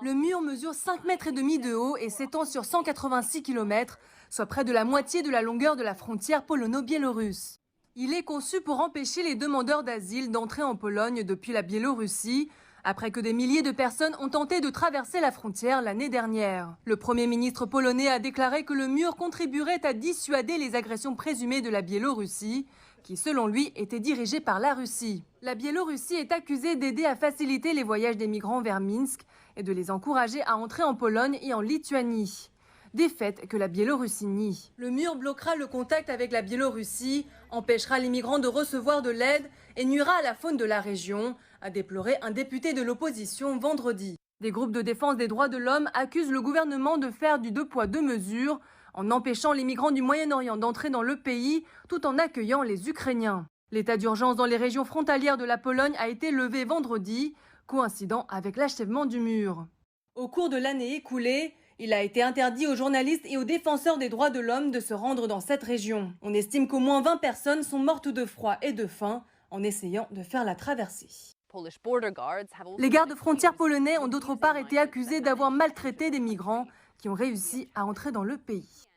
Le mur mesure 5,5 mètres de haut et s'étend sur 186 km, soit près de la moitié de la longueur de la frontière polono-biélorusse. Il est conçu pour empêcher les demandeurs d'asile d'entrer en Pologne depuis la Biélorussie, après que des milliers de personnes ont tenté de traverser la frontière l'année dernière. Le Premier ministre polonais a déclaré que le mur contribuerait à dissuader les agressions présumées de la Biélorussie, qui selon lui était dirigée par la Russie. La Biélorussie est accusée d'aider à faciliter les voyages des migrants vers Minsk et de les encourager à entrer en Pologne et en Lituanie. Des faits que la Biélorussie nie. Le mur bloquera le contact avec la Biélorussie, empêchera les migrants de recevoir de l'aide et nuira à la faune de la région, a déploré un député de l'opposition vendredi. Des groupes de défense des droits de l'homme accusent le gouvernement de faire du deux poids deux mesures en empêchant les migrants du Moyen-Orient d'entrer dans le pays tout en accueillant les Ukrainiens. L'état d'urgence dans les régions frontalières de la Pologne a été levé vendredi, coïncidant avec l'achèvement du mur. Au cours de l'année écoulée, il a été interdit aux journalistes et aux défenseurs des droits de l'homme de se rendre dans cette région. On estime qu'au moins 20 personnes sont mortes de froid et de faim en essayant de faire la traversée. Les gardes frontières polonais ont d'autre part été accusés d'avoir maltraité des migrants qui ont réussi à entrer dans le pays.